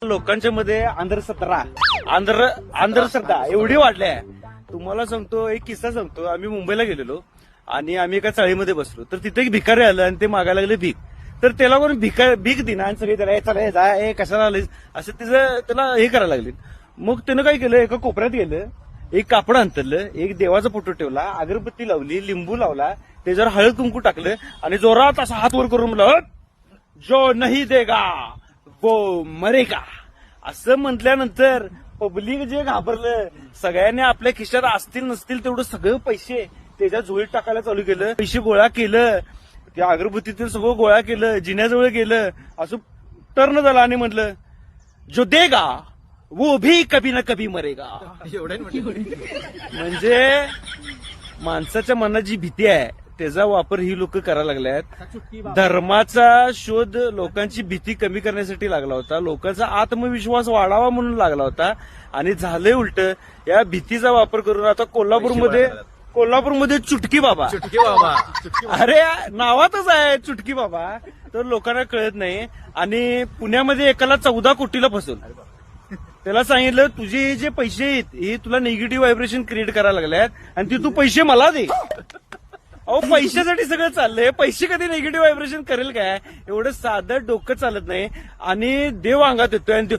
लोकांच्या मध्ये अंधश्रद्धा एवढी वाढली आहे. तुम्हाला सांगतो, एक किस्सा सांगतो. आम्ही मुंबईला गेलेलो आणि आम्ही एका चाळीमध्ये बसलो, तर तिथे एक भिकारी आलं आणि ते मागायला लागले भीक. तर त्याला कोण भीक दिना आणि सगळे त्याला चला जा हे कशाला आले असं त्याला हे करायला लागले. मग त्यानं काय केलं, एका कोपऱ्यात गेलं, एक कापड अंतरलं, एक देवाचा फोटो ठेवला, अगरबत्ती लावली, लिंबू लावला, त्याच्यावर हळद कुंकू टाकलं आणि जोरात असा हात वर करून म्हणलं, जो नाही देगा वो मरेगा. असं म्हटल्यानंतर पब्लिक जे घाबरलं, सगळ्यांनी आपल्या खिशात असतील नसतील तेवढं सगळं पैसे त्याच्या झोळीत टाकायला चालू केलं. पैसे गोळा केलं, त्या अगरबत्तीतील सगळं गोळा केलं, जिन्याजवळ गेलं, असं टर्न झालं आणि म्हटलं, जो देगा वो भी कभी ना कभी मरेगा. म्हणजे माणसाच्या मनात जी भीती आहे त्याचा वापर ही लोक करायला लागल्यात. धर्माचा शोध लोकांची भीती कमी करण्यासाठी लागला होता, लोकांचा आत्मविश्वास वाढावा म्हणून लागला होता, आणि झालंय उलट. या भीतीचा वापर करून आता कोल्हापूरमध्ये चुटकी बाबा अरे नावातच आहे चुटकी बाबा, तर लोकांना कळत नाही. आणि पुण्यामध्ये एकाला 14 कोटीला फसवलं. त्याला सांगितलं, तुझे जे पैसे आहेत हे तुला निगेटिव्ह व्हायब्रेशन क्रिएट करायला लागल्यात आणि ते तू पैसे मला दे. अहो, पैशासाठी सगळं चाललंय, पैसे कधी निगेटिव्ह व्हायब्रेशन करेल काय? एवढं साधं डोकं चालत नाही. आणि देव अंगात येतोय आणि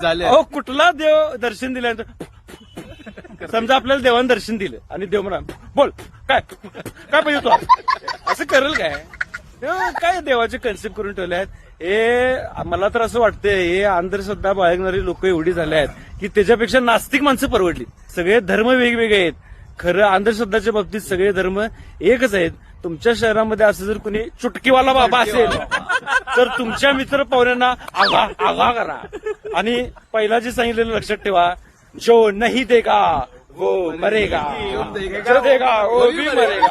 झाले. अहो, कुठला देव दर्शन दिल्यानंतर समजा आपल्याला देवानं दर्शन दिलं आणि देव म्हणा, बोल काय पाहिजे तू, असं करेल काय? काय देवाचे कन्सेप्ट करून ठेवले आहेत. हे मला तर असं वाटतंय, हे अंधश्रद्धा बाळगणारी लोक एवढी झाली आहेत की त्याच्यापेक्षा नास्तिक माणसं परवडली. सगळे धर्म वेगवेगळे आहेत. खरं अंधश्रद्धाच्या बाबतीत सगळे धर्म एकच आहेत. तुमच्या शहरामध्ये असं जर कोणी चुटकीवाला बाबा असेल तर तुमच्या मित्र पाहुण्यांना आगा करा. आणि पहिला जे सांगितलेलं लक्षात ठेवा, जो नहीं देगा वो मरेगा, जो देगा वो भी मरेगा.